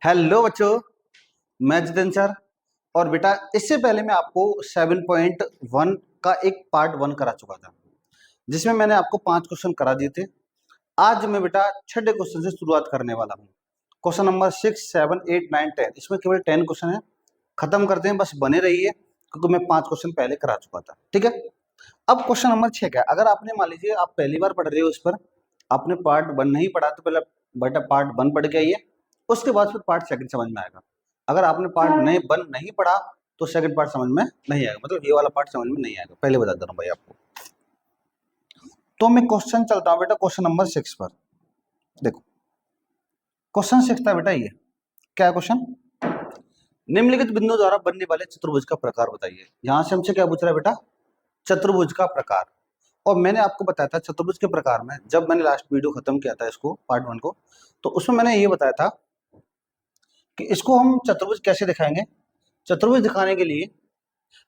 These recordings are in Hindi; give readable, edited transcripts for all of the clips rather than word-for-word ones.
हेलो बच्चों, मैं जितेंद्र सर। और बेटा इससे पहले मैं आपको 7.1 का एक पार्ट 1 करा चुका था, जिसमें मैंने आपको 5 क्वेश्चन करा दिए थे। आज मैं बेटा छठे क्वेश्चन से शुरुआत करने वाला हूँ। क्वेश्चन नंबर 6, 7, 8, 9, 10, इसमें केवल 10 क्वेश्चन है। खत्म करते हैं, बस बने रहिए क्योंकि मैं 5 क्वेश्चन पहले करा चुका था। ठीक है, अब क्वेश्चन नंबर 6 का, अगर आपने मान लीजिए आप पहली बार पढ़ रहे हो, उस पर आपने पार्ट 1 नहीं पढ़ा तो पहले बेटा पार्ट 1 पढ़ के आइए, उसके बाद फिर पार्ट 2 समझ में आएगा। अगर आपने पार्ट 1 नहीं पढ़ा तो सेकंड पार्ट समझ में नहीं आएगा, मतलब ये वाला पार्ट समझ में नहीं आएगा, पहले बता दे रहा हूँ भाई आपको। तो मैं क्वेश्चन चलता हूँ बेटा क्वेश्चन नंबर 6 पर। देखो क्वेश्चन 6 था बेटा, ये क्या क्वेश्चन, निम्नलिखित बिंदु द्वारा बनने वाले चतुर्भुज का प्रकार बताइए। यहां से हमसे क्या पूछ रहा है बेटा, चतुर्भुज का प्रकार। और मैंने आपको बताया था चतुर्भुज के प्रकार में, जब मैंने लास्ट वीडियो खत्म किया था इसको पार्ट 1 को, तो उसमें मैंने ये बताया था कि इसको हम चतुर्भुज कैसे दिखाएंगे। चतुर्भुज दिखाने के लिए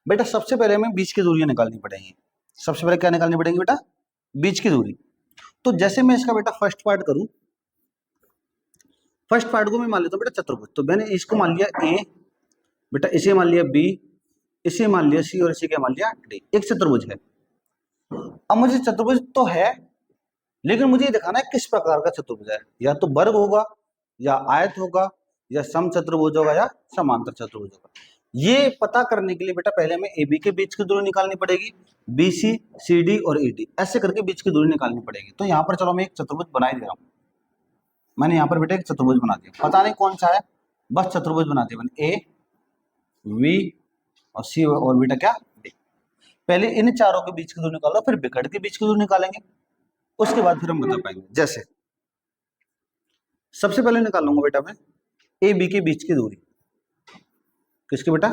बेटा सबसे पहले हमें बीच की दूरियां निकालनी पड़ेंगी। सबसे पहले क्या निकालनी पड़ेंगी बेटा, बीच की दूरी। तो जैसे मैं इसका बेटा फर्स्ट पार्ट करूं, फर्स्ट पार्ट को मैं मान लेता हूं बेटा चतुर्भुज। तो मैंने इसको मान लिया ए, बेटा इसे मान लिया बी, इसे मान लिया सी और इसे क्या मान लिया डी। एक चतुर्भुज है। अब मुझे चतुर्भुज तो है, लेकिन मुझे ये दिखाना है किस प्रकार का चतुर्भुज है। या तो वर्ग होगा, या आयत होगा, या समचतुर्भुज होगा, या समांतर चतुर्भुज होगा। ये पता करने के लिए बेटा पहले हमें ए बी के बीच की दूरी निकालनी पड़ेगी, बी सी, सी डी और ई डी, ऐसे करके बीच की दूरी निकालनी पड़ेगी। तो यहाँ पर चलो मैं एक चतुर्भुज बना ही दे रहा हूँ। मैंने यहाँ पर बेटा एक चतुर्भुज बना दिया, पता नहीं कौन सा है, बस चतुर्भुज बना दिया मैंने, ए वी और सी और बेटा क्या डी। पहले इन चारों के बीच की दूरी निकालो, फिर विकर्ण के बीच की दूरी निकालेंगे, उसके बाद फिर हम बता पाएंगे। जैसे सबसे पहले निकालूंगा बेटा मैं ए बी के बीच की दूरी। किसकी बेटा,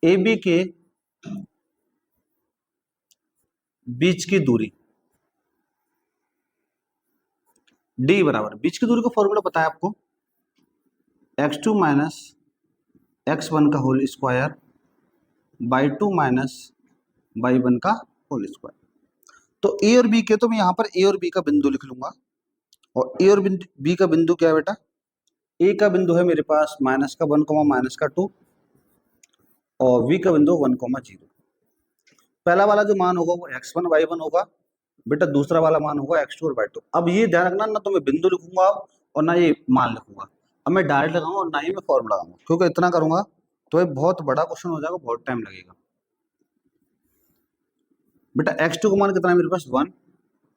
ए बी के बीच की दूरी, डी बराबर, बीच की दूरी का फॉर्मूला पता है आपको, x2 माइनस x1 का whole square by 2 minus y1 का होल स्क्वायर। तो ए और बी के, तो मैं यहां पर ए और बी का बिंदु लिख लूंगा। और ए और बी का बिंदु क्या है बेटा, ए का बिंदु है मेरे पास माइनस का 1 माइनस का 2, और बी का बिंदु 1,0। पहला वाला जो मान होगा वो x1 y1 होगा बेटा, दूसरा वाला मान होगा x2 और y2। अब ये ध्यान रखना, ना तो मैं बिंदु लिखूंगा और ना ये मान लिखूंगा। अब मैं डायरेक्ट लगाऊंगा और ना ही मैं फॉर्मूला लगाऊंगा, क्योंकि इतना करूंगा तो ये बहुत बड़ा क्वेश्चन हो जाएगा, बहुत टाइम लगेगा। बेटा x2 का मान कितना है मेरे पास 1,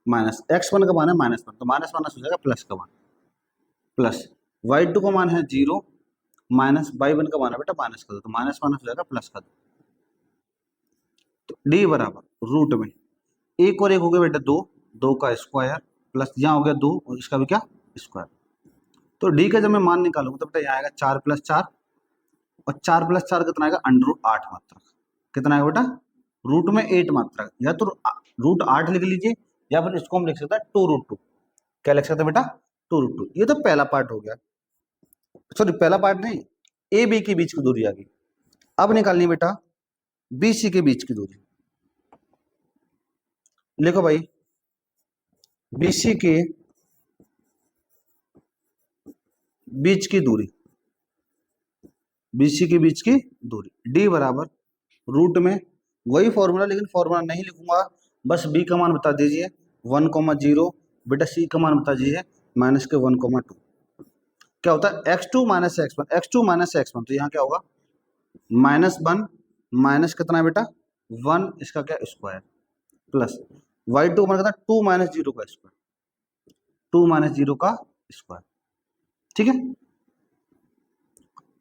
माइनस x1 का मान है -1, तो माइनस माइनस हो जाएगा प्लस का मान, प्लस y2 का मान है 0, माइनस y1 का मान है बेटा माइनस का 2, तो माइनस माइनस हो जाएगा प्लस का 2। तो d बराबर रूट में एक और एक हो गया बेटा 2, 2 का स्क्वायर प्लस यहाँ हो गया 2 और इसका भी क्या स्क्वायर। तो डी का जब मैं मान निकालूंगा तो बेटा यहाँ आएगा 4 + 4, और 4 + 4 कितना आएगा √8 मात्रक। कितना आएगा बेटा, रूट में 8 मात्रक, या तो √8 लिख लीजिए, या फिर इसको हम लिख सकते हैं 2√2। क्या लिख सकते हैं बेटा, 2√2। ये तो पहला पार्ट हो गया, सॉरी पहला पार्ट नहीं, ए बी के बीच की दूरी आ गई। अब निकालनी बेटा बी सी के बीच की दूरी। लिखो भाई, बी सी के बीच की दूरी, बीसी के बीच की दूरी, डी बराबर रूट में वही फॉर्मूला, लेकिन फॉर्मूला नहीं लिखूंगा, बस बी का मान बता दीजिए 1,0, बेटा सी का मान बता दीजिए माइनस के 1,2। क्या होता है x2 minus x1, x2 minus x1, तो यहाँ क्या होगा -1 माइनस कितना है बेटा 1, इसका क्या स्क्वायर, प्लस y2 मान कितना 2 माइनस 0 का स्क्वायर, 2 माइनस 0 का स्क्वायर। ठीक है,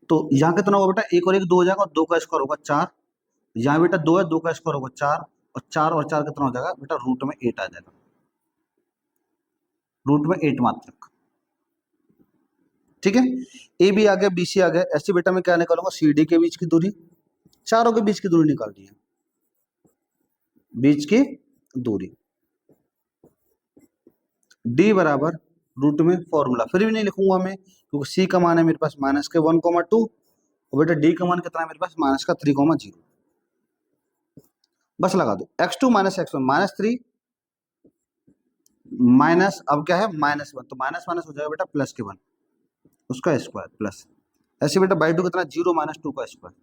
तो यहाँ कितना होगा बेटा, एक और एक 2 हो जाएगा, और 2 का स्क्वायर होगा 4, यहाँ बेटा 2 है, 2 का स्क्वायर होगा 4, और 4 और 4 कितना हो जाएगा बेटा, रूट में 8 आ जाएगा, रूट में 8 मात्रक। ठीक है, ए बी आ गया, बी सी आ गया, ऐसे बेटा मैं क्या निकालूंगा, सी डी के बीच की दूरी, चारों के बीच की दूरी निकालनी है, बीच की दूरी, डी बराबर रूट में फॉर्मूला फिर भी नहीं लिखूंगा मैं, क्योंकि सी का मान है मेरे पास माइनस के 1,2, और बेटा डी का मान कितना है मेरे पास माइनस का 3,0। बस लगा दो x2 माइनस x1 -3 माइनस, अब क्या है -1, तो माइनस माइनस हो जाएगा बेटा प्लस के 1, उसका स्क्वायर प्लस, ऐसे बेटा बाई टू कितना 0 माइनस 2 का स्क्वायर।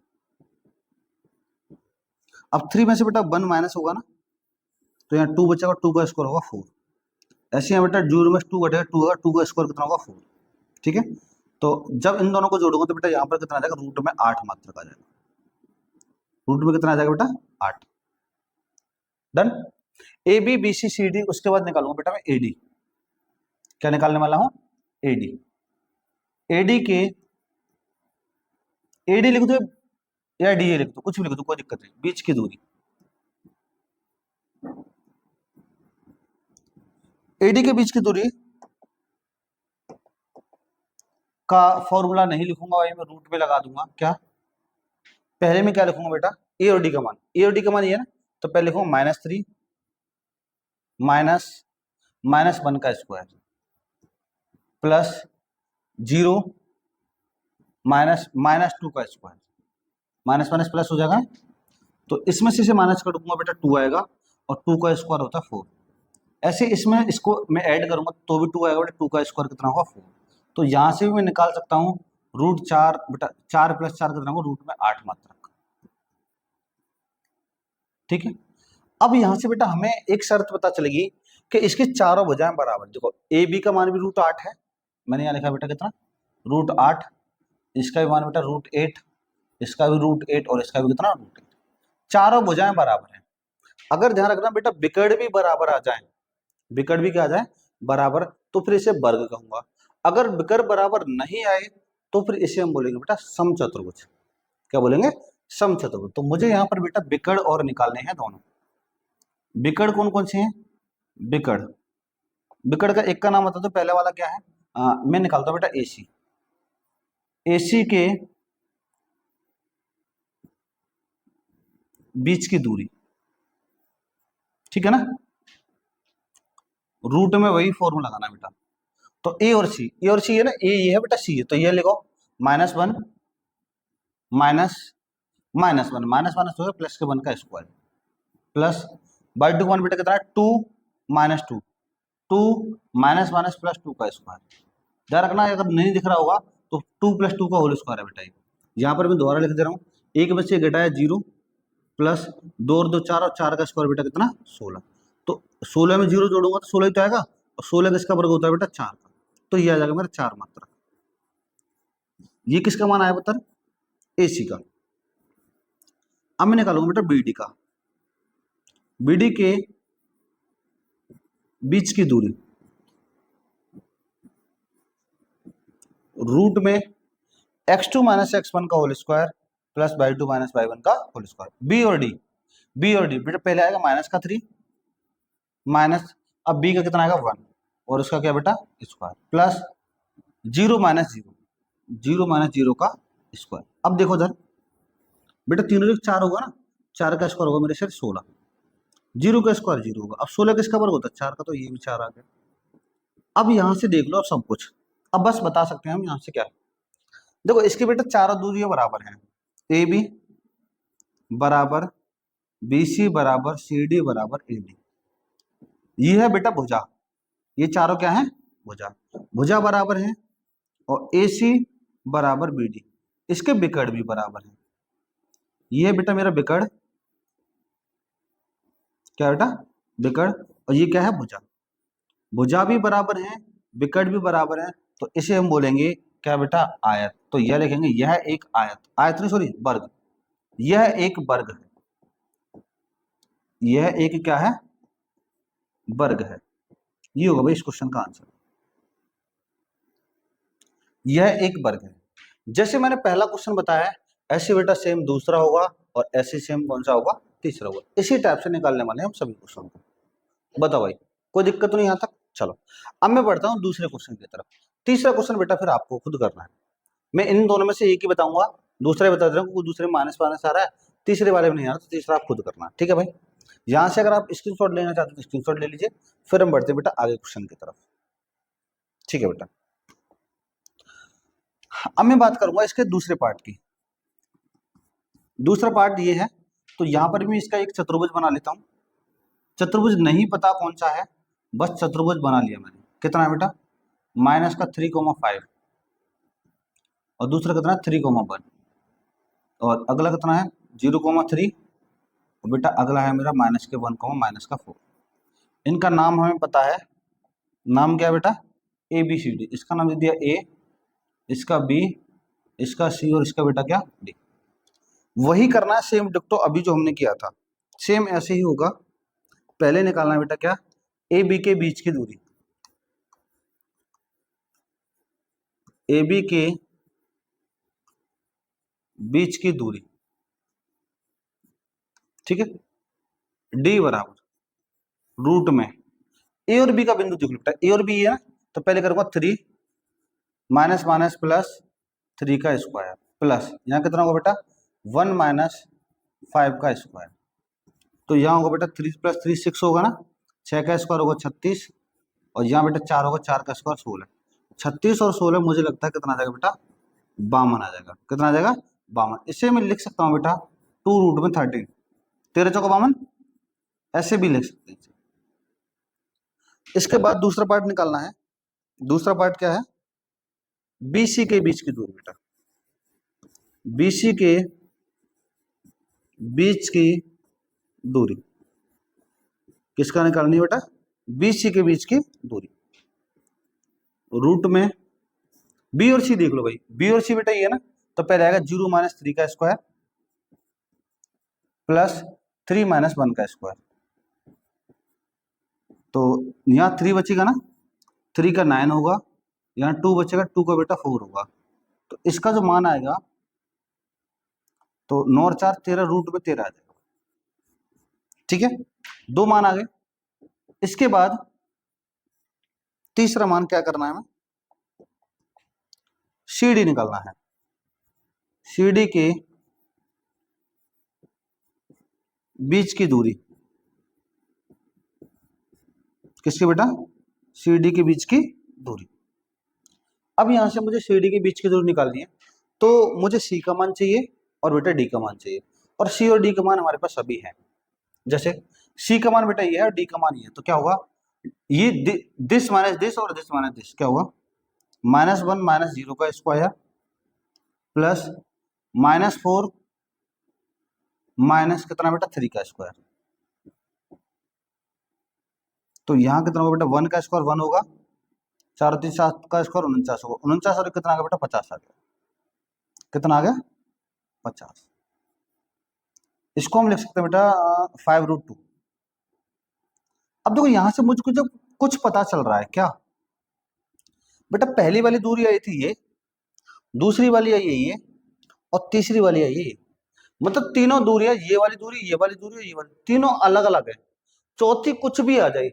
अब 3 में से बेटा 1 माइनस होगा ना, तो यहाँ 2 बचेगा, 2 का स्क्वायर होगा 4। ऐसे यहाँ बेटा 0 में 2 घटेगा, 2 होगा, 2 का स्क्वायर कितना होगा 4। ठीक है, तो जब इन दोनों को जोड़ूंगा तो बेटा यहाँ पर कितना आ जाएगा, रूट में 8 मात्रक आ जाएगा। रूट में कितना आ जाएगा बेटा 8। Done. A B B C C D, उसके बाद निकालूंगा बेटा मैं एडी। क्या निकालने वाला हूं, एडी। एडी के, एडी लिख दो या डी ए लिख दो, कुछ भी लिख दो, कोई दिक्कत नहीं, बीच की दूरी। एडी के बीच की दूरी का फॉर्मूला नहीं लिखूंगा भाई, मैं रूट में लगा दूंगा। क्या पहले में क्या लिखूंगा बेटा, ए और डी का मान, ए और डी का मान ये है ना, तो पहले लिखूंगा -3 माइनस 1 का स्क्वायर प्लस 0 माइनस 2 का स्क्वायर, माइनस माइनस प्लस हो जाएगा, तो इसमें से माइनस कर दूंगा बेटा 2 आएगा, और 2 का स्क्वायर होता है 4। ऐसे इसमें इसको मैं ऐड करूंगा तो भी 2 आएगा बेटा, 2 का स्क्वायर कितना होगा 4। तो यहां से भी मैं निकाल सकता हूँ रूट 4 बेटा, 4 प्लस 4 कितना होगा, रूट में 8 मात्रक। ठीक है, अब यहां से बेटा हमें एक शर्त पता चलेगी कि इसके चारों भुजाएं बराबर। देखो ए बी का मान भी रूट 8 है, मैंने यहाँ लिखा बेटा कितना, रूट 8, इसका भी मान बेटा रूट 8, इसका भी रूट 8, और इसका भी कितना, रूट 8। चारों भुजाएं बराबर हैं। अगर ध्यान रखना बेटा विकर्ण भी बराबर आ जाए, विकर्ण भी क्या आ जाए बराबर, तो फिर इसे वर्ग कहूंगा। अगर विकर्ण बराबर नहीं आए तो फिर इसे हम बोलेंगे बेटा समचतुर्भुज। क्या बोलेंगे, समचतुर्भुज। तो मुझे यहाँ पर बेटा विकर्ण और निकालने हैं दोनों। विकर्ण कौन कौन से हैं, विकर्ण, विकर्ण का एक का नाम बता दो, पहले वाला क्या है, मैं निकालता हूं बेटा एसी। एसी के बीच की दूरी, ठीक है ना, रूट में वही फॉर्मूला लगाना बेटा। तो ए और सी, ए और सी है ना, ए ये है बेटा, सी है, तो ये लिखो -1 माइनस -1 माइनस माइनस हो गया, प्लस के 1 का स्क्वायर प्लस बाई टू 1 बेटा कितना है 2 माइनस 2, 2 माइनस माइनस प्लस 2 का स्क्वायर। ध्यान रखना अगर नहीं दिख रहा होगा तो 2 प्लस 2 का होल स्क्वायर है बेटा। यहाँ पर मैं दोबारा लिख दे रहा हूँ, एक में से घटाया 0 प्लस 2 और 2 4, और 4 का स्क्वायर बेटा कितना 16। तो 16 में 0 जोड़ूंगा तो 16 ही तो आएगा, और 16 किसका वर्ग होता है बेटा 4 का, तो ये आ जाएगा मेरा 4 मात्रक। ये किसका मान आया बता, एसी का। अब मैं निकालूंगा बेटा बीडी का। बीडी के बीच की दूरी रूट में x2 माइनस x1 का whole square plus y2 minus y1 का होल स्क्वायर। बी और डी, बी और डी बेटा पहले आएगा माइनस का 3 माइनस, अब बी का कितना आएगा 1, और उसका क्या बेटा स्क्वायर प्लस 0 माइनस 0, 0 माइनस 0 का स्क्वायर। अब देखो इधर बेटा तीनों 4 होगा ना, 4 का स्क्वायर होगा मेरे से 16, 0 का स्क्वायर 0 होगा, अब 16 किसका वर्ग होता है 4 का, तो ये भी 4 आ गया। अब यहां से देख लो अब सब कुछ, अब बस बता सकते हैं हम यहां से क्या। देखो इसके बेटा चारों दूरियां बराबर हैं, ए बी बराबर बी सी बराबर सी डी बराबर ए डी। ये है बेटा भुजा, ये चारों क्या है भुजा, भुजा बराबर है, और ए सी बराबर बी डी, इसके विकर्ण भी बराबर है। ये है बेटा मेरा विकर्ण, क्या बेटा विकर्ण, और ये क्या है भुजा, भुजा भी बराबर है, विकर्ण भी बराबर है, तो इसे हम बोलेंगे क्या बेटा आयत। तो यह लिखेंगे यह एक आयत, आयत नहीं सॉरी वर्ग, यह एक वर्ग है, यह एक क्या है वर्ग है। ये होगा भाई इस क्वेश्चन का आंसर, यह एक वर्ग है। जैसे मैंने पहला क्वेश्चन बताया ऐसे बेटा सेम दूसरा होगा, और ऐसे सेम कौन सा होगा तीसरा होगा। इसी टाइप से निकालने वाले हम सभी क्वेश्चन को। बताओ भाई कोई दिक्कत तो नहीं यहाँ तक। चलो अब मैं बढ़ता हूँ दूसरे क्वेश्चन की तरफ। तीसरा क्वेश्चन बेटा फिर आपको खुद करना है, मैं इन दोनों में से एक ही बताऊंगा, दूसरे बता दे रहा हूँ, दूसरे माइनस माइनस आ रहा है, तीसरे वाले में नहीं आ रहा, तो तीसरा आप खुद करना। ठीक है भाई, यहाँ से अगर आप स्क्रीनशॉट लेना चाहते हो तो स्क्रीनशॉट ले लीजिए, फिर हम बढ़ते बेटा आगे क्वेश्चन की तरफ। ठीक है बेटा, अब मैं बात करूंगा इसके दूसरे पार्ट की। दूसरा पार्ट ये है, तो यहां पर भी इसका एक चतुर्भुज बना लेता हूं। चतुर्भुज नहीं पता कौन सा है, बस चतुर्भुज बना लिया मैंने। कितना है बेटा -3,5, और दूसरा कितना है 3,1, और अगला कितना है 0,3, और बेटा अगला है मेरा -1, -4। इनका नाम हमें पता है, नाम क्या है बेटा, ABCD। इसका नाम दे दिया A, इसका B, इसका C, और इसका बेटा क्या D। वही करना है सेम डिक्टो अभी जो हमने किया था, सेम ऐसे ही होगा। पहले निकालना है बेटा क्या, AB के बीच की दूरी, AB के बीच की दूरी, ठीक है। D बराबर रूट में A और B का बिंदु देख लो बेटा, A और B है ना, तो पहले करूंगा 3 माइनस माइनस प्लस 3 का स्क्वायर, प्लस यहाँ कितना होगा बेटा 1 माइनस 5 का स्क्वायर। तो यहाँ होगा बेटा 3 + 3 6 होगा ना, 6 का स्क्वायर होगा 36, और यहाँ बेटा 4 होगा, 4 का स्क्वायर 16। 36 और 16 मुझे लगता है कितना आ जाएगा बेटा 52 आ जाएगा। कितना आ जाएगा 52। इसे मैं लिख सकता हूँ बेटा 2√13, 13 चौका 52, ऐसे भी लिख सकते हैं। इसके बाद दूसरा पार्ट निकालना है। दूसरा पार्ट क्या है, BC के बीच की दूरी बेटा, BC के बीच की दूरी किसका निकालनी है बेटा, BC के बीच की दूरी। रूट में B और C देख लो भाई, B और C बेटा ये है ना, तो पहले आएगा 0 - 3 का स्क्वायर प्लस 3 - 1 का स्क्वायर। तो यहाँ 3 बचेगा ना, 3 का 9 होगा, यहाँ 2 बचेगा, 2 का बेटा 4 होगा। तो इसका जो मान आएगा, तो 9 और 4 13, रूट में 13 आ जाएगा। ठीक है, 2 मान आ गए। इसके बाद तीसरा मान क्या करना है, हमें CD निकालना है। CD के बीच की दूरी, किसकी बेटा, CD के बीच की दूरी। अब यहां से मुझे CD के बीच की दूरी निकालनी है, तो मुझे C का मान चाहिए और बेटा D का मान चाहिए, और C और D का मान हमारे पास सभी है। जैसे C का मान बेटा ये है और D का मान ये है, तो क्या होगा, ये दिस माइनस दिस और दिस माइनस दिस क्या होगा, -1 - 0 का स्क्वायर प्लस -4 माइनस कितना बेटा 3 का स्क्वायर। तो यहाँ कितना होगा बेटा 1 का स्क्वायर 1 होगा, 4 3 7 का स्क्वायर 49 होगा, 49 और कितना आ गया बेटा 50 आ गया। कितना आ गया 50। इसको हम लिख सकते हैं बेटा 5√2। अब देखो यहां से मुझको जब कुछ पता चल रहा है क्या बेटा, पहली वाली दूरी आई थी ये, दूसरी वाली आई है ये, और तीसरी वाली आई है ये। मतलब तीनों दूरियां, ये वाली दूरी, ये वाली दूरी और ये वाली, तीनों अलग अलग है। चौथी कुछ भी आ जाए,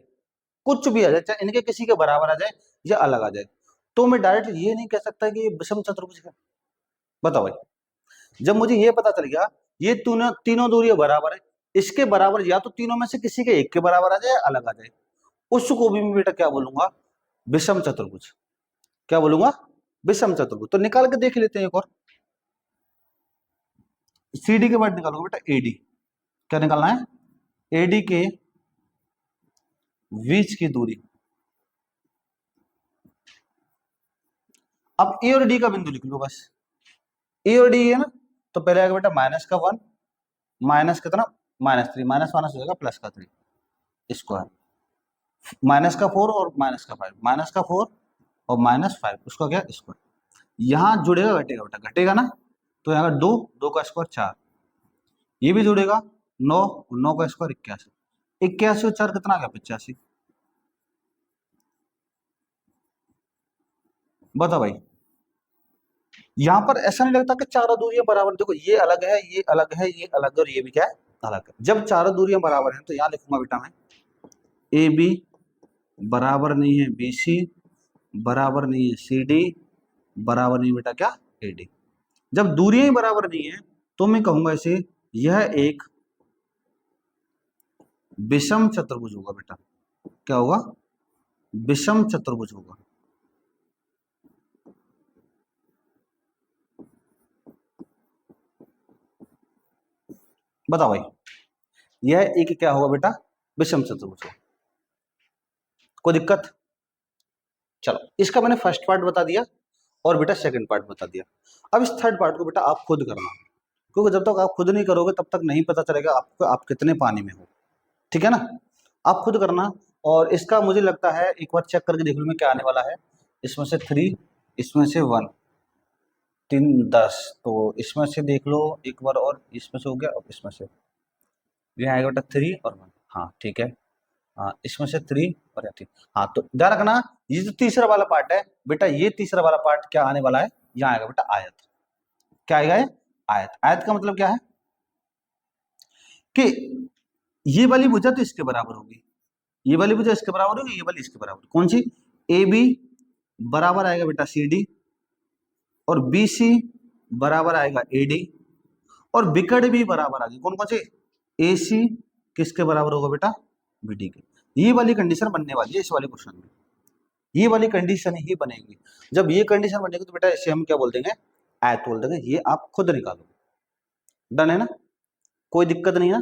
कुछ भी आ जाए, चाहे इनके किसी के बराबर आ जाए या अलग आ जाए, तो मैं डायरेक्ट ये नहीं कह सकता कि ये विषम चतुर्भुज है। बताओ भाई, जब मुझे ये पता चल गया ये तीनों तीनों दूरियां बराबर है, इसके बराबर या तो तीनों में से किसी के एक के बराबर आ जाए या अलग आ जाए, उसको भी मैं बेटा क्या बोलूंगा, विषम चतुर्भुज। क्या बोलूंगा, विषम चतुर्भुज। तो निकाल के देख लेते हैं एक और। CD के बाद निकालोगे बेटा AD। क्या निकालना है, AD के बीच की दूरी। अब A और D का बिंदु लिख लो बस, A और D है ना, तो पहले आएगा बेटा -1 माइनस कितना -3, माइनस माइनस हो जाएगा +3 स्क्वायर, -4 और -5, -4 और -5 उसका क्या स्क्वायर। यहाँ जुड़ेगा घटेगा बेटा, घटेगा ना, तो यहाँ 2 2 का स्क्वायर 4, ये भी जुड़ेगा 9 9 का स्क्वायर 81, 81 और 4 कितना आ गया 85। बता भाई, यहाँ पर ऐसा नहीं लगता कि चारों दूरियां बराबर, देखो ये अलग है, ये अलग है, ये अलग है, और ये भी क्या है अलग है। जब चारों दूरियां बराबर हैं तो यहाँ लिखूंगा बेटा मैं AB बराबर नहीं है BC, बराबर नहीं है CD, बराबर नहीं बेटा क्या AD। जब दूरियां ही बराबर नहीं है तो मैं कहूंगा इसे यह एक विषम चतुर्भुज होगा बेटा। क्या होगा, विषम चतुर्भुज होगा। बताओ भाई, यह एक क्या होगा बेटा, विषम चतुर्भुज होगा। कोई दिक्कत, चलो इसका मैंने फर्स्ट पार्ट बता दिया, और बेटा सेकंड पार्ट बता दिया। अब इस थर्ड पार्ट को बेटा आप खुद करना, क्योंकि जब तक आप खुद नहीं करोगे तब तक नहीं पता चलेगा आपको आप कितने पानी में हो, ठीक है ना। आप खुद करना, और इसका मुझे लगता है एक बार चेक करके देख लो मैं क्या आने वाला है। इसमें से 3, इसमें से 1, 3 10, तो इसमें से देख लो एक बार, और इसमें से हो गया, अब इसमें से ये आएगा बेटा 3 और 1, हाँ ठीक है। हाँ इसमें से 3 और या 3, हाँ तो ध्यान रखना ये जो तीसरा वाला पार्ट है बेटा, ये तीसरा वाला पार्ट क्या आने वाला है, यहाँ आएगा बेटा आयत। क्या आएगा ये आयत। आयत का मतलब क्या है कि ये वाली भुजा तो इसके बराबर होगी, ये वाली भुजा इसके बराबर होगी, ये वाली इसके बराबर। कौन सी, ए बी बराबर आएगा बेटा सी डी, और बी सी बराबर आएगा ए डी, और बिकट भी बराबर आ गई कौन कौन से, ए सी किसके बराबर होगा बेटा, बी डी के। ये वाली कंडीशन बनने वाली है इस वाले क्वेश्चन में, ये वाली कंडीशन ही बनेगी। जब ये कंडीशन बनेगी तो बेटा इसे हम क्या बोल देंगे, आयत बोल देंगे। ये आप खुद निकालो, डन है ना, कोई दिक्कत नहीं है,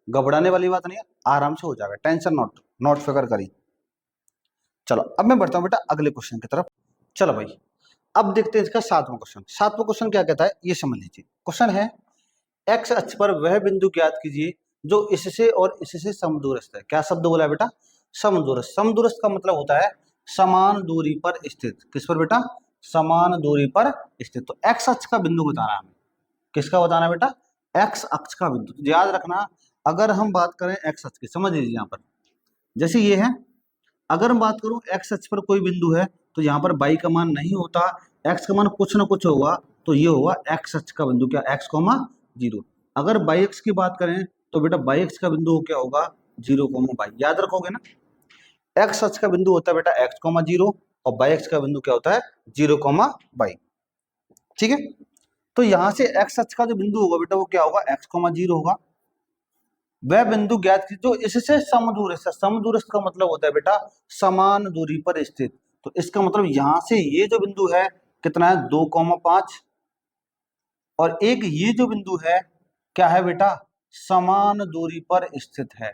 घबराने वाली बात नहीं है, आराम से हो जाएगा, टेंशन नॉट फिकर करिए। चलो अब मैं बढ़ता हूं बेटा अगले क्वेश्चन की तरफ। चलो भाई अब देखते हैं इसका 7वां क्वेश्चन। 7वां क्वेश्चन क्या कहता है ये समझ लीजिए। क्वेश्चन है एक्स अक्ष पर वह बिंदु ज्ञात कीजिए जो इससे और इससे समदूरस्थ है। क्या शब्द बोला है बेटा, समदूरस्थ। समदूरस्थ का मतलब होता है समान दूरी पर स्थित। किस पर बेटा, समान दूरी पर स्थित। तो एक्स अक्ष का बिंदु बताना है हमें। किसका बताना है बेटा, एक्स अक्ष का बिंदु। तो याद रखना अगर हम बात करें एक्स अक्ष की, समझ लीजिए यहाँ पर जैसे ये है, अगर मैं बात करूं एक्स अक्ष पर कोई बिंदु है तो यहाँ पर बाई का मान नहीं होता, एक्स का मान कुछ ना कुछ होगा, तो ये होगा एक्स अक्ष का बिंदु। क्या, एक्स कोमा 0। अगर बाई एक्स की बात करें तो बेटा बाई एक्स का बिंदु क्या होगा, 0 कोमा बाई। याद रखोगे ना, एक्स अक्ष का बिंदु होता है बेटा एक्स कोमा 0, और बाई एक्स का बिंदु क्या होता है 0 कोमा बाई। ठीक है, तो यहां से एक्स अक्ष का जो बिंदु होगा बेटा वो क्या होगा, एक्स कोमा 0 होगा। वह बिंदु ज्ञात की जो इससे समदूरस्थ। समदूरस्थ का मतलब होता है बेटा समान दूरी पर स्थित। तो इसका मतलब यहां से ये जो बिंदु है कितना है, 2,5, और एक ये जो बिंदु है क्या है बेटा, समान दूरी पर स्थित है।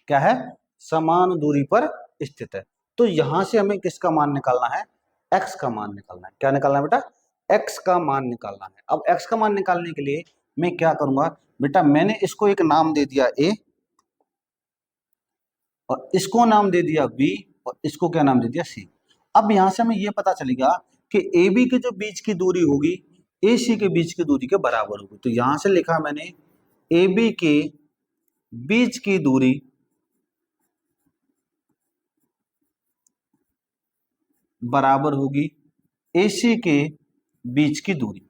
क्या है, समान दूरी पर स्थित है। तो यहां से हमें किसका मान निकालना है, एक्स का मान निकालना है। क्या निकालना है बेटा, एक्स का मान निकालना है। अब एक्स का मान निकालने के लिए मैं क्या करूंगा बेटा, मैंने इसको एक नाम दे दिया ए, और इसको नाम दे दिया बी, और इसको क्या नाम दे दिया सी। अब यहां से हमें यह पता चलेगा कि ए बी के जो बीच की दूरी होगी ए सी के बीच की दूरी के बराबर होगी। तो यहां से लिखा मैंने ए बी के बीच की दूरी बराबर होगी ए सी के बीच की दूरी।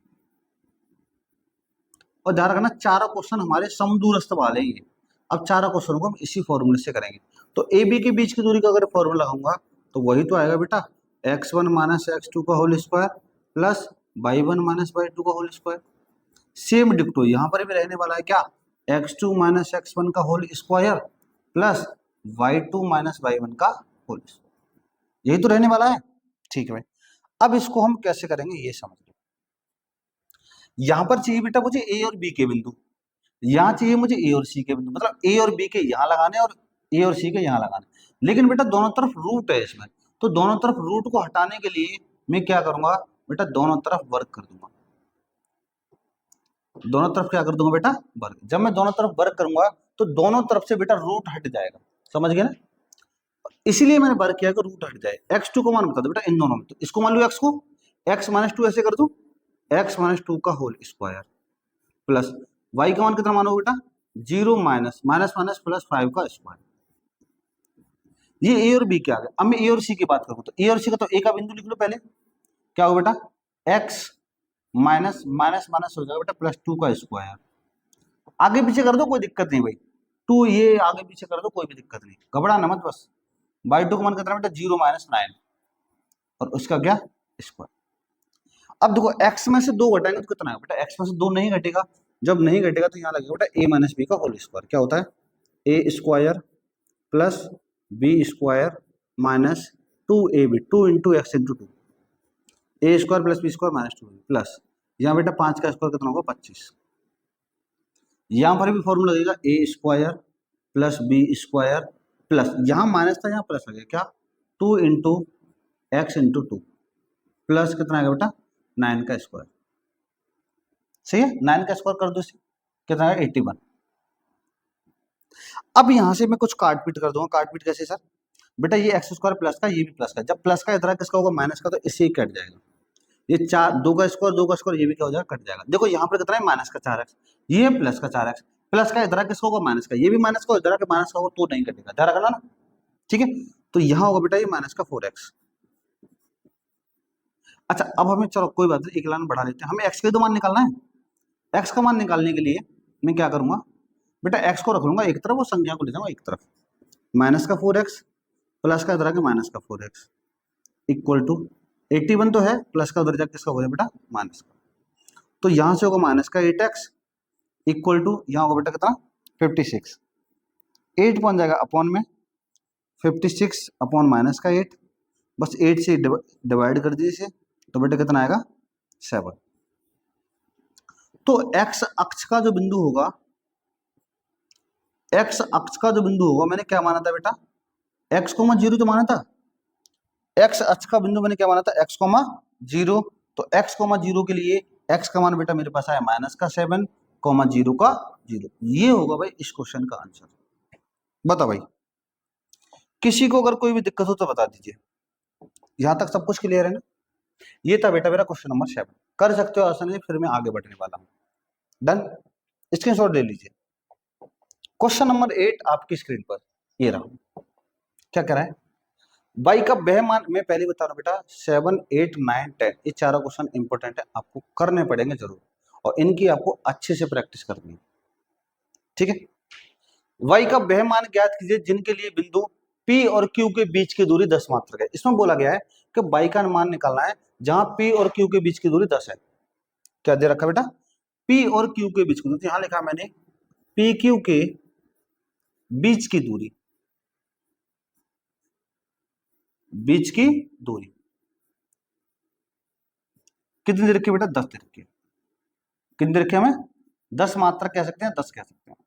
और ध्यान रखना चारों क्वेश्चन हमारे समदूरस्थ वाले ही हैं। अब चारों क्वेश्चनों को हम इसी फॉर्मूले से करेंगे। तो ए बी के बीच की दूरी का अगर फॉर्मूला लगाऊंगा तो वही तो आएगा बेटा, x1 माइनस x2 का whole square plus y1 minus y2 का होल स्क्वायर। सेम डिक्टो यहाँ पर भी रहने वाला है। क्या, x2 माइनस x1 का whole square plus y2 minus y1 का होल स्क्वायर, यही तो रहने वाला है। ठीक है भाई, अब इसको हम कैसे करेंगे ये समझ लो। यहां पर चाहिए बेटा मुझे ए और बी के बिंदु, यहाँ चाहिए मुझे ए और सी के बिंदु, मतलब ए और बी के यहाँ लगाने और ए और सी के यहाँ लगाने। लेकिन बेटा दोनों तरफ रूट है इसमें, तो दोनों तरफ रूट को हटाने के लिए मैं क्या करूंगा बेटा, दोनों तरफ वर्ग कर दूंगा। दोनों तरफ क्या कर दूंगा बेटा, वर्ग। जब मैं दोनों तरफ वर्ग करूंगा तो दोनों तरफ से बेटा रूट हट जाएगा, समझ गए ना। इसीलिए मैंने वर्ग किया कि रूट हट जाए। x2 को मान बता दो बेटा इन दोनों में, तो इसको मान लो x को, x माइनस 2 ऐसे कर दो, x माइनस 2 का होल स्क्वायर प्लस y का मान कितना मानो बेटा, 0 माइनस माइनस माइनस प्लस 5 का स्क्वायर। ये ए और बी के आ गए। अब मैं ए और सी की बात करूं तो ए और सी का, तो ए का बिंदु लिख लो पहले। क्या होगा बेटा, x माइनस माइनस माइनस हो जाएगा बेटा प्लस 2 का स्क्वायर। आगे पीछे कर दो कोई दिक्कत नहीं भाई, 2 ये आगे पीछे कर दो कोई भी दिक्कत नहीं, घबराना मत बस। y2 का मान कितना बेटा, 0 माइनस 9, और उसका क्या स्क्वायर। अब देखो x में से 2 घटाएंगे तो कितना है बेटा, x में से 2 नहीं घटेगा। जब नहीं घटेगा तो यहाँ लगेगा बेटा a माइनस बी का होल स्क्वायर। क्या होता है, A square plus B square minus 2ab, 2 into X into 2, A square plus B square minus 2 plus यहाँ बेटा 5 का स्क्वायर कितना होगा 25। यहाँ पर भी फॉर्मूला लगेगा A square plus B square plus, यहाँ माइनस था यहाँ प्लस लगेगा, क्या 2 इंटू एक्स इंटू 2 प्लस कितना आएगा बेटा 9 का स्क्वायर, सही है। 9 का स्क्वायर कर दो, इसे कितना है 81। अब यहां से मैं कुछ काट पीट कर दूंगा। काट पीट कैसे सर? बेटा ये एक्स स्क्वायर प्लस का, ये भी प्लस का, जब प्लस का इधर किसका होगा माइनस का, तो इससे ही कट जाएगा। ये 4 2 का स्क्वायर, ये भी क्या हो जाएगा, कट जाएगा। देखो यहाँ पर कितना है माइनस का 4x, ये है प्लस का 4x, प्लस का इधर किसका होगा माइनस का, ये भी माइनस का, इधर के माइनस का होगा तो नहीं कटेगा, ध्यान रखना ना, ठीक है। तो यहाँ होगा बेटा ये माइनस का 4x। अच्छा अब हमें चलो कोई बात नहीं, एक लाइन बढ़ा लेते हैं, हमें x का तो मान निकालना है। x का मान निकालने के लिए मैं क्या करूंगा बेटा, x को रख लूंगा एक तरफ और संख्या को ले जाऊंगा एक तरफ। माइनस का 4x प्लस का इधर के माइनस का 4x इक्वल टू 81 तो है, प्लस का उधर जाके किसका हो जाए बेटा माइनस का। तो यहां से होगा माइनस का 8x इक्वल टू यहाँ होगा बेटा कितना 56। 8 बन जाएगा अपॉन में 56 अपॉन माइनस का 8, बस 8 से डिवाइड कर दीजिए, तो बेटा कितना आएगा 7। तो x अक्ष का जो बिंदु होगा, x अक्ष का जो बिंदु होगा, मैंने क्या माना था बेटा, x, 0 तो माना था। x अक्ष का बिंदु मैंने क्या माना था, x, 0। तो x, 0 के लिए x का मान बेटा मेरे पास आया माइनस का 7, 0 का 0। ये होगा भाई इस क्वेश्चन का आंसर। बता भाई, किसी को अगर कोई भी दिक्कत हो तो बता दीजिए। यहां तक सब कुछ क्लियर है ना? ये था बेटा मेरा क्वेश्चन नंबर 7। कर सकते हो आसानी से, फिर मैं आगे बढ़ने वाला हूं। डन, स्क्रीनशॉट ले लीजिए। क्वेश्चन नंबर 8 आपकी स्क्रीन पर ये रहा। क्या कह रहा है, y का वह मान, मैं पहले बता रहा हूं बेटा 7, 8, 9, 10 ये चारों क्वेश्चन इंपॉर्टेंट है, आपको करने पड़ेंगे जरूर, और इनकी आपको अच्छे से प्रैक्टिस करनी है, ठीक है। y का वह मान ज्ञात कीजिए जिनके लिए बिंदु P और Q के बीच की दूरी 10 मात्रक है। इसमें बोला गया है कि y का मान निकालना है जहां P और Q के बीच की दूरी 10 है। क्या दे रखा बेटा, P और Q के बीच की दूरी, यहां लिखा मैंने PQ के बीच की दूरी, बीच की दूरी कितनी दे रखी है बेटा, 10 दे रखी है। कितनी दे रखी है, हमें 10 मात्रक कह सकते हैं, 10 कह सकते हैं,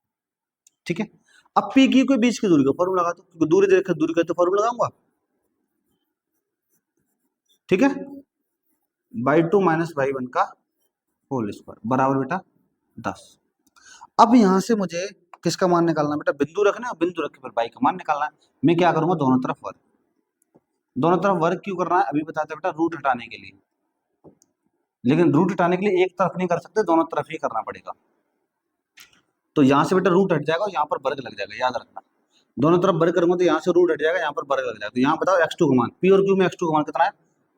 ठीक है। अब पी क्यू के बीच की दूरी का फॉर्मूला लगा दो, दूरी दे रखी है, दूरी का तो फॉर्मूला लगाऊंगा, ठीक है। by2 माइनस by1 का होल स्क्वायर बराबर बेटा 10। अब यहां से मुझे किसका मान निकालना बेटा, बिंदु रखना है, बिंदु रख के फिर y का मान निकालना है। मैं क्या करूंगा, दोनों तरफ वर्ग, दोनों तरफ वर्ग क्यों करना है अभी बताते बेटा, रूट हटाने के लिए। लेकिन रूट हटाने के लिए एक तरफ नहीं कर सकते, दोनों तरफ ही करना पड़ेगा। तो यहाँ से बेटा रूट हट जाएगा और यहाँ पर वर्ग लग जाएगा, याद रखना। दोनों तरफ वर्ग करूंगा तो यहाँ से रूट हट जाएगा, यहाँ पर वर्ग लग जाएगा। तो यहाँ बताओ x2 का मान, p और q में x2 का मान कितना है,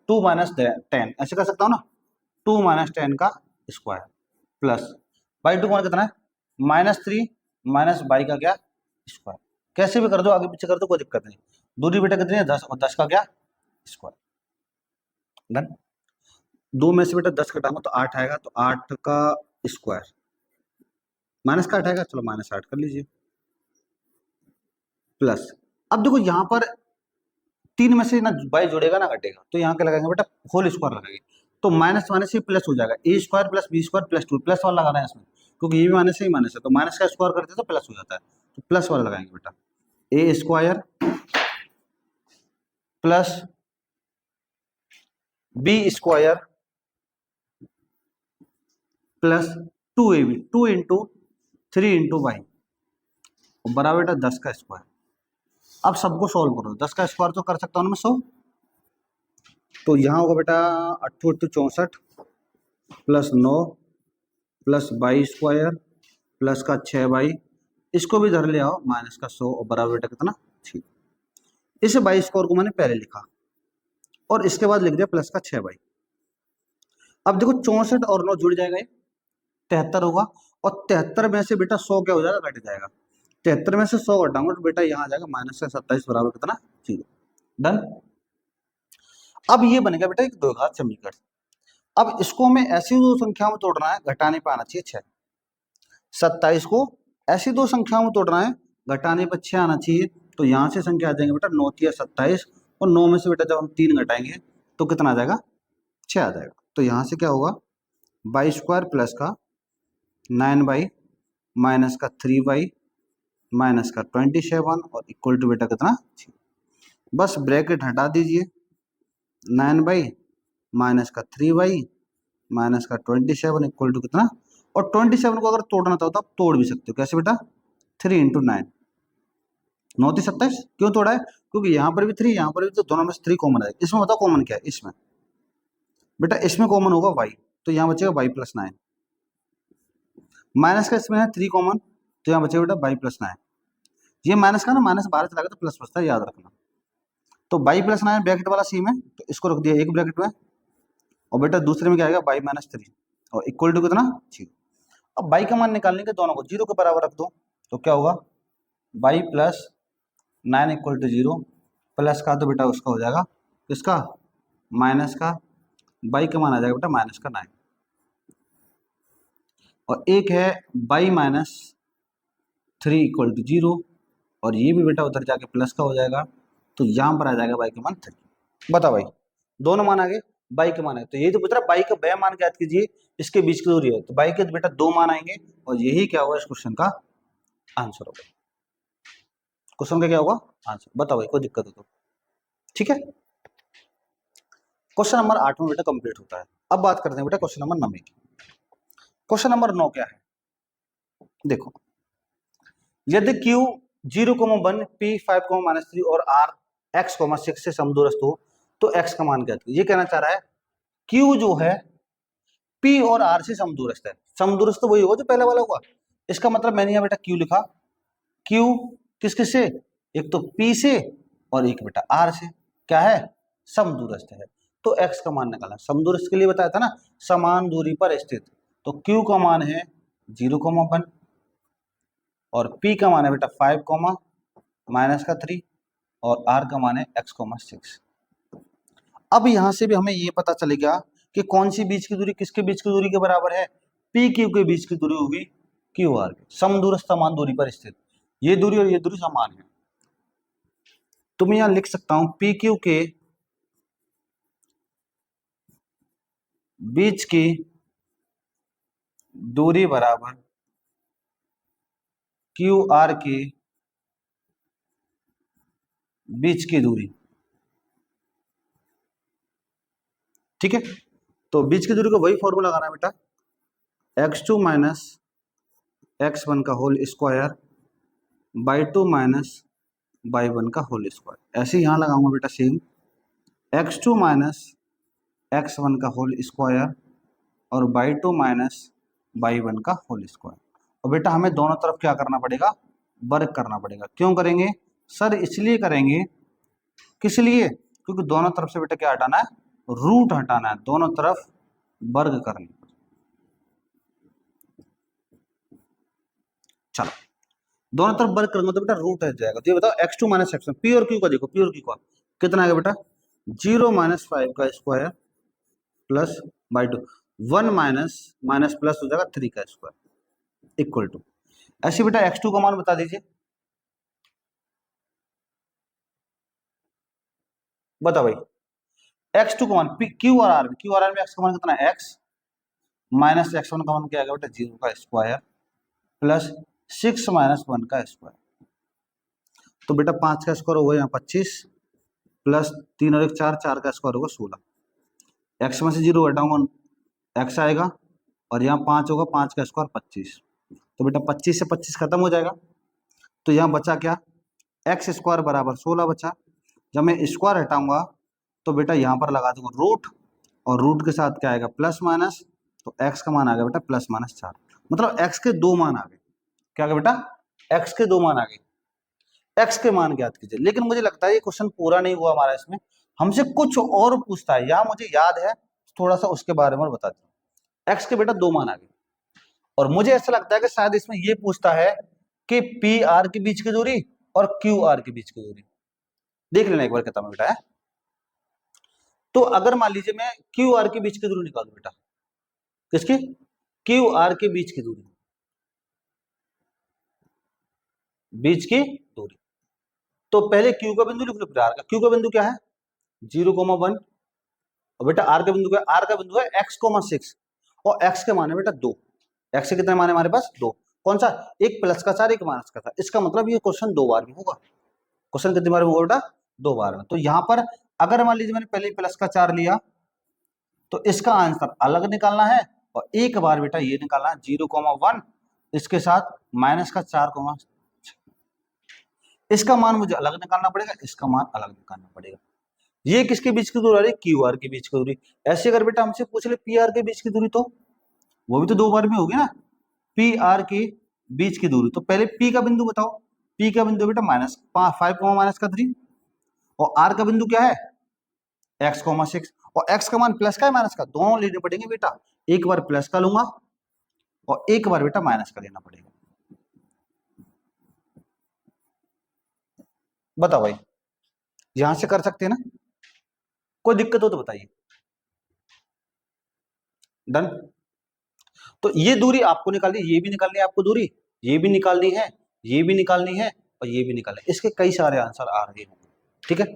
2 माइनस 10, ऐसे कर सकता हूँ ना, 2 माइनस 10 का स्क्वायर प्लस y2 का मान कितना है -3 माइनस y का क्या स्क्वायर। कैसे भी कर दो, आगे पीछे कर दो, कोई दिक्कत नहीं। दूरी बेटा कितनी है 10, और 10 का क्या स्क्वायर। डन, 2 में से बेटा 10 घटाऊंगा तो 8 आएगा, तो 8 का स्क्वायर माइनस का 8 आएगा, चलो -8 कर लीजिए प्लस। अब देखो यहाँ पर 3 में से ना y जुड़ेगा ना घटेगा, तो यहाँ क्या लगाएंगे बेटा, होल स्क्वायर लगाएंगे। तो माइनस माइनस ही प्लस हो जाएगा, a square plus b square plus 2, plus वाला लगाना है इसमें, क्योंकि ये भी माइनस ही माइनस है, तो माइनस का स्क्वायर करते तो प्लस हो जाता है, तो प्लस वाला लगाएंगे बेटा, a square plus b square plus 2ab, 2 into 3 into Y बराबर बेटा 10 का स्क्वायर। अब सबको सॉल्व करो, 10 का स्क्वायर तो कर सकता हूँ मैं 100, तो यहाँ होगा बेटा 8 8 64 प्लस 9 प्लस 22 स्क्वायर प्लस का 6 इसको भी धर ले आओ माइनस का 100 और बराबर बेटा कितना 6। इस 22 स्क्वायर को मैंने पहले लिखा और इसके बाद लिख दिया प्लस का 6। अब देखो 64 और 9 जुड़ जाएगा, ये 73 होगा, और 73 में से बेटा 100 क्या हो जाएगा, घट जाएगा। 73 में से 100 घटाऊंगा तो बेटा यहाँ आ जाएगा माइनस का 27 बराबर कितना 0। डन। अब ये बनेगा बेटा एक द्विघात समीकरण। अब इसको हमें ऐसी दो संख्याओं में तोड़ना है, घटाने पे आना चाहिए 6। 27 को ऐसी दो संख्याओं में तोड़ना है, घटाने पर 6 आना चाहिए। तो यहाँ से संख्या आ जाएंगे बेटा 9 3 27, और 9 में से बेटा जब हम 3 घटाएंगे तो कितना आ जाएगा 6 आ जाएगा। तो यहाँ से क्या होगा, 22 स्क्वायर प्लस का 9 माइनस का 3 माइनस का 27 और इक्वल टू बेटा कितना 6। बस ब्रैकेट हटा दीजिए, 9 माइनस का 3 माइनस का 27 इक्वल टू कितना, और 27 को अगर तोड़ना चाहो तो आप तोड़ भी सकते हो। कैसे बेटा, 3 इंटू 9, 9 3 27। क्यों तोड़ा है, क्योंकि यहाँ पर भी 3 यहाँ पर भी, तो दोनों में से 3 कॉमन है। इसमें बताओ कॉमन क्या है, इसमें बेटा इसमें कॉमन होगा y, तो यहाँ बचेगा y प्लस 9। माइनस का इसमें है 3 कॉमन, तो यहाँ बचेगा बेटा y प्लस 9। ये माइनस का ना, माइनस बाहर चला गया तो प्लस बचता है, याद रखना। तो y प्लस 9 ब्रैकेट वाला सी में, तो इसको रख दिया एक ब्रैकेट में, और बेटा दूसरे में क्या आएगा y माइनस 3, और इक्वल टू कितना 0। अब y का मान निकालने के, दोनों को 0 के बराबर रख दो, तो क्या होगा y plus 9 equal to 0, plus का तो बेटा उसका हो जाएगा किसका, माइनस का, y का मान आ जाएगा बेटा माइनस का 9, और एक है y माइनस 3 इक्वल टू 0, और ये भी बेटा उधर जाके प्लस का हो जाएगा, तो यहाँ पर आ जाएगा y का मान 3। बताओ भाई, दोनों मान आ गए, y के मान है, तो यही तो पूछ रहा y का वह मान ज्ञात कीजिए इसके बीच की दूरी है, तो y के बेटा 2 मान आएंगे, और यही क्या होगा इस क्वेश्चन का आंसर होगा। क्वेश्चन का क्या होगा आंसर, बताओ भाई, कोई दिक्कत हो तो। ठीक है, क्वेश्चन नंबर 8 में बेटा कंप्लीट होता है। अब बात करते हैं बेटा क्वेश्चन नंबर 9 की। क्वेश्चन नंबर 9 क्या है, देखो, यदि Q 0,1 P 5,-3 और R x,6 से समदूरस्थ हो तो x का मान क्या है। ये कहना चाह रहा है Q जो है P और R से समदूरस्थ है। समदूरस्थ तो वही होगा जो पहले वाला होगा। इसका मतलब मैंने यहाँ बेटा Q लिखा, Q किस किस से, एक तो P से और एक बेटा R से क्या है, समदूरस्थ है। तो x का मान निकालना, समदूरस्थ के लिए बताया था ना, समान दूरी पर स्थित, तो Q का मान है 0,1 और P का मान है बेटा 5, माइनस का 3 और R का मान है x,6। अब यहां से भी हमें ये पता चलेगा कि कौन सी बीच की दूरी किसके बीच की दूरी के बराबर है, P Q के बीच की दूरी होगी Q R के, समदूरस्थ समान दूरी पर स्थित। ये दूरी और ये दूरी समान है, तो मैं यहां लिख सकता हूं P Q के बीच की दूरी बराबर Q R के बीच की दूरी। ठीक है, तो बीच की दूरी को वही फॉर्मूला लगाना है बेटा, x2 माइनस x1 का whole square by 2 minus y1 का होल स्क्वायर। ऐसे यहां लगाऊंगा बेटा सेम, x2 माइनस x1 का होल स्क्वायर और बाई 2 माइनस y1 का होल स्क्वायर। और बेटा हमें दोनों तरफ क्या करना पड़ेगा, वर्ग करना पड़ेगा। क्यों करेंगे सर, इसलिए करेंगे, किस लिए, क्योंकि दोनों तरफ से बेटा क्या हटाना है, रूट हटाना है, दोनों तरफ वर्ग करनी। चलो दोनों तरफ वर्ग करेंगे तो बेटा रूट हट जाएगा। तो ये बताओ x2 माइनस x1, P और Q का देखो, P और Q का कितना आएगा बेटा, 0 माइनस 5 का square plus by 2, 1 minus minus plus हो जाएगा 3 का स्क्वायर इक्वल टू। ऐसे बेटा x2 का मान बता दीजिए, बताओ भाई x2 का मान Q और R में, Q और R में x का मान कितना है, x माइनस x1 का मान क्या आएगा बेटा 0 का स्क्वायर प्लस 6 माइनस 1 का स्क्वायर। तो बेटा 5 का स्क्वायर होगा यहाँ 25 प्लस 3 और 1 4, 4 का स्क्वायर होगा 16। x में से 0 घटाऊंगा x आएगा और यहाँ 5 होगा, 5 का स्क्वायर 25। तो बेटा 25 से 25 खत्म हो जाएगा, तो यहाँ बचा क्या, एक्स स्क्वायर बराबर 16 बचा। जब मैं स्क्वायर हटाऊंगा तो बेटा यहाँ पर लगा दूंगा रूट, और रूट के साथ क्या आएगा प्लस माइनस, तो x का मान आ गया बेटा प्लस माइनस 4। मतलब x के 2 मान आ गए। क्या गया बेटा, x के 2 मान आ गए। x के मान ज्ञात कीजिए। लेकिन मुझे लगता है ये क्वेश्चन पूरा नहीं हुआ हमारा, इसमें हमसे कुछ और पूछता है, या मुझे याद है थोड़ा सा उसके बारे में बता दें। x के बेटा 2 मान आ गए, और मुझे ऐसा लगता है कि शायद इसमें ये पूछता है कि पी आर के बीच की दूरी और क्यू आर के बीच की दूरी। देख लेना एक बार कितना बेटा है। तो अगर मान लीजिए मैं क्यू आर के बीच की दूरी निकालू बेटा, किसकी, क्यू आर के बीच की दूरी, बीच की दूरी, तो पहले क्यू का बिंदु लिख लो, फिर आर का। क्यू का बिंदु क्या है 0,1, और बेटा आर का बिंदु क्या है, आर का बिंदु है x,6 और x के मान है बेटा 2। x के कितने मान है हमारे पास 2, कौन सा, एक प्लस का 4 एक माइनस का 4। इसका मतलब ये क्वेश्चन 2 बार में होगा। क्वेश्चन कितनी बार में होगा बेटा, 2 बार में। तो यहाँ पर अगर मान लीजिए मैंने पहले प्लस का 4 लिया तो इसका आंसर अलग निकालना है और एक बार बेटा ये निकालना है 0,1 इसके साथ माइनस का 4, इसका मान मुझे अलग निकालना पड़ेगा, इसका मान अलग निकालना पड़ेगा। ये किसके बीच की दूरी आ रही है? क्यू आर के बीच की दूरी। ऐसे अगर बेटा हमसे पूछ ले पी आर के बीच की दूरी, तो वो भी तो 2 बार में होगी ना। पी आर के बीच की दूरी, तो पहले पी का बिंदु बताओ। पी का बिंदु बेटा -5, और आर का बिंदु क्या है? x,6, और x का मान प्लस का है माइनस का, दोनों लेने पड़ेंगे बेटा। एक बार प्लस का लूंगा और एक बार बेटा माइनस का लेना पड़ेगा। बताओ भाई, यहां से कर सकते हैं ना? कोई दिक्कत हो तो बताइए। डन। तो ये दूरी आपको निकालनी है, ये भी निकालनी है आपको दूरी, ये भी निकालनी है, ये भी निकालनी है और ये भी निकालना है। इसके कई सारे आंसर आ रहे होंगे, ठीक है।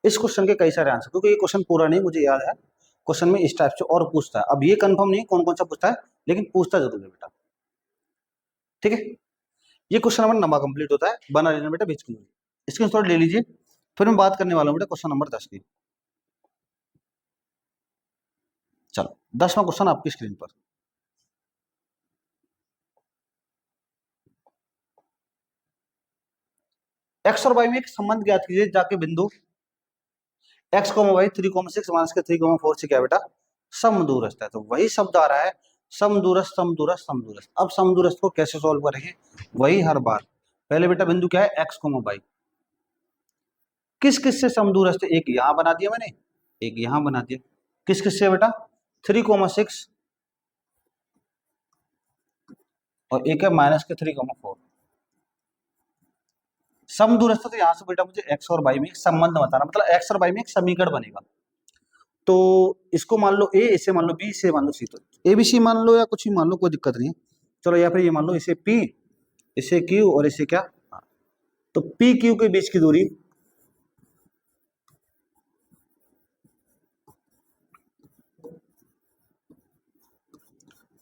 इस क्वेश्चन के कई सारे आंसर, क्योंकि ये क्वेश्चन पूरा नहीं मुझे याद है, क्वेश्चन में इस टाइप से और पूछता है। अब ये कंफर्म नहीं कौन कौन सा पूछता है, लेकिन पूछता जरूर है बेटा, ठीक है। ये क्वेश्चन नंबर नंबर कंप्लीट होता है, बना लेना बेटा बीच की दूरी। इसके थोड़ा ले लीजिए, फिर मैं बात करने वाला हूँ बेटा क्वेश्चन नंबर 10 की। चलो 10वां क्वेश्चन आपकी स्क्रीन पर। एक्स और वाई में एक संबंध ज्ञात कीजिए जाके बिंदु x, y 3,6 माइनस के 3,4 से क्या बेटा समदूरस्थ है। तो वही शब्द आ रहा है समदूरस्थ समदूरस्थ समदूरस्थ। अब समदूरस्थ को कैसे सॉल्व करेंगे, वही हर बार। पहले बेटा बिंदु क्या है x, y, किस किस से समदूरस्थ है? एक यहां बना दिया मैंने, एक यहां बना दिया। किस किस से बेटा? 3,6 और एक है माइनस के 3,4। समदूरस्थ, तो यहां से बेटा मुझे x और y में एक संबंध बताना, मतलब x और y में एक समीकरण बनेगा। तो इसको मान लो a, इसे मान लो b, इसे मान लो c। तो a b c मान लो या कुछ भी मान लो, कोई दिक्कत नहीं है। चलो या फिर ये मान लो, इसे p, इसे q और इसे क्या, तो p q के बीच की दूरी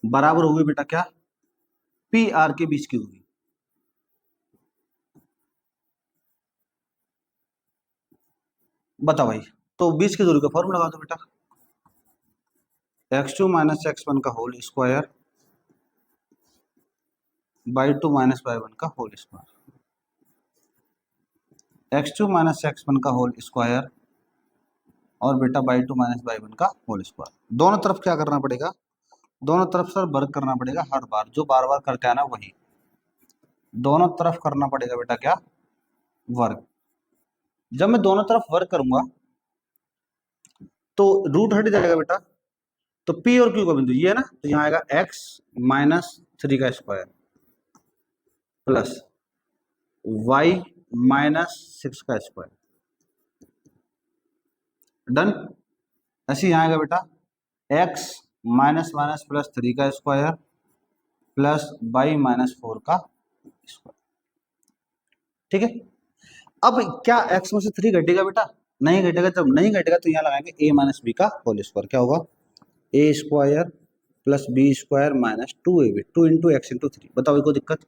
बराबर होगी बेटा क्या, पी आर के बीच की दूरी। बताओ भाई, तो बीच की दूरी का फॉर्मूला लगा दो बेटा, x2 माइनस x1 का whole square y2 minus y1 का whole square. x2 minus x1 का होल स्क्वायर और बेटा y2 माइनस y1 का होल स्क्वायर। दोनों तरफ क्या करना पड़ेगा, दोनों तरफ सर वर्ग करना पड़ेगा हर बार, जो बार बार करके आना वही, दोनों तरफ करना पड़ेगा बेटा क्या, वर्ग। जब मैं दोनों तरफ वर्ग करूंगा तो रूट हट जाएगा बेटा, तो P और Q का बिंदु ये है ना, तो यहाँ आएगा x माइनस 3 का स्क्वायर प्लस y माइनस 6 का स्क्वायर। डन। ऐसे यहाँ आएगा बेटा x माइनस माइनस प्लस 3 का स्क्वायर प्लस y माइनस 4 का स्क्वायर, ठीक है। अब क्या x में से 3 घटेगा बेटा? नहीं घटेगा। जब नहीं घटेगा तो यहाँ लगाएंगे a माइनस बी का होल स्क्वायर। क्या होगा, a square plus B square minus 2ab, 2 into X into 3। बताओ कोई दिक्कत?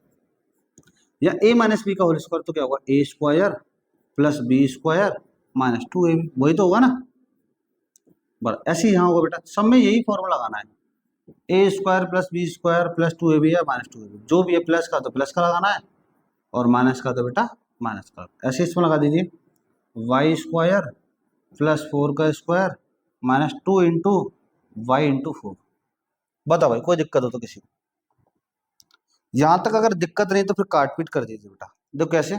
या a माइनस बी का होल स्क्वायर तो क्या होगा, a square plus B square minus 2ab, वही तो होगा ना। बराबर ऐसे ही यहाँ होगा बेटा, सब में यही फॉर्मूला लगाना है, a square plus B square plus 2ab या माइनस 2ab, जो भी है प्लस का तो प्लस का लगाना है और माइनस का तो बेटा माइनस का। ऐसे इसमें लगा दीजिए वाई स्क्वायर प्लस 4 का square minus 2 into Y into 4। बताओ भाई कोई दिक्कत हो तो किसी को? यहां तक अगर दिक्कत नहीं तो फिर काट पीट कर दीजिए बेटा। देखो कैसे,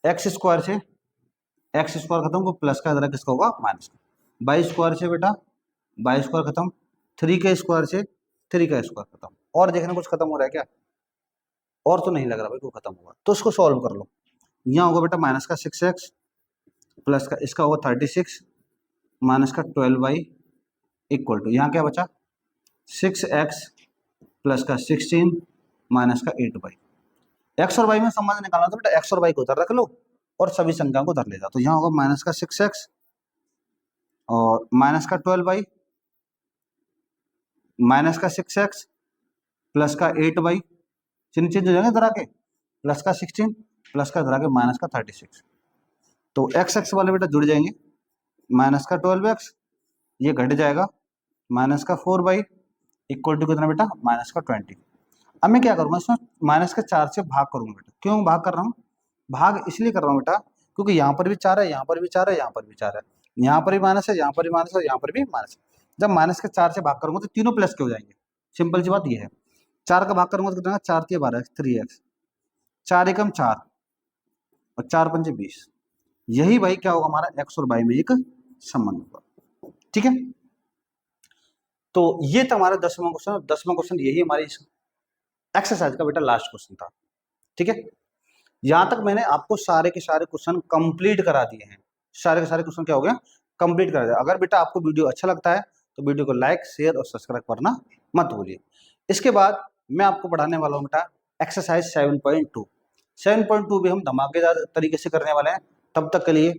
एक्स स्क्वायर से एक्स स्क्वायर खत्म, को प्लस का इधर किसका होगा माइनस का, बाई स्क्वायर से बेटा बाई स्क्वायर खत्म, 3 के स्क्वायर से 3 का स्क्वायर खत्म। और देखना कुछ खत्म हो रहा है क्या? और तो नहीं लग रहा भाई कोई खत्म होगा, तो उसको सॉल्व कर लो। यहाँ होगा बेटा माइनस का 6x प्लस का इसका होगा 36 माइनस का 12y इक्वल टू, यहाँ क्या बचा 6x प्लस का 16 माइनस का 8y। एक्स और वाई में संबंध निकालना तो बेटा एक्स और वाई को उधर रख लो और सभी संख्या को उधर ले जाओ। तो यहाँ होगा माइनस का 6x और माइनस का 12y माइनस का 6x प्लस का 8y, चिन्ह चेंज हो जाएंगे इधर आके, प्लस का 16 प्लस का इधर आके माइनस का 36। तो एक्स एक्स वाले बेटा जुड़ जाएंगे, माइनस का 12x ये घट जाएगा माइनस का 4/, इक्वल टू कितना बेटा, माइनस का 20। अब मैं क्या करूंगा, इसमें माइनस का 4 से भाग करूंगा बेटा। क्यों भाग कर रहा हूँ, भाग इसलिए कर रहा हूँ बेटा क्योंकि यहाँ पर भी 4 है, यहाँ पर भी 4 है, यहाँ पर भी 4 है, यहाँ पर भी माइनस है, यहाँ पर भी माइनस है, यहाँ पर भी माइनस है। जब माइनस के 4 से भाग करूंगा तो तीनों प्लस के हो जाएंगे। सिंपल सी बात ये है। 4 का भाग करूंगा तो कितना, 4 3 12, 3x, 4 एकम 4 और 4 पंजे 20। यही भाई क्या होगा, हमारा x और y में एक संबंध होगा। ठीक है, तो ये था हमारा 10वां क्वेश्चन। 10वां क्वेश्चन यही हमारी एक्सरसाइज का बेटा लास्ट क्वेश्चन था। ठीक है, यहां तक मैंने आपको सारे के सारे क्वेश्चन कंप्लीट करा दिए हैं। सारे के सारे क्वेश्चन क्या हो गया, कंप्लीट करा दिया। अगर बेटा आपको वीडियो अच्छा लगता है तो वीडियो को लाइक, शेयर और सब्सक्राइब करना मत भूलिए। इसके बाद मैं आपको पढ़ाने वाला हूं बेटा एक्सरसाइज 7.2। 7.2 भी हम धमाकेदार तरीके से करने वाले हैं। तब तक के लिए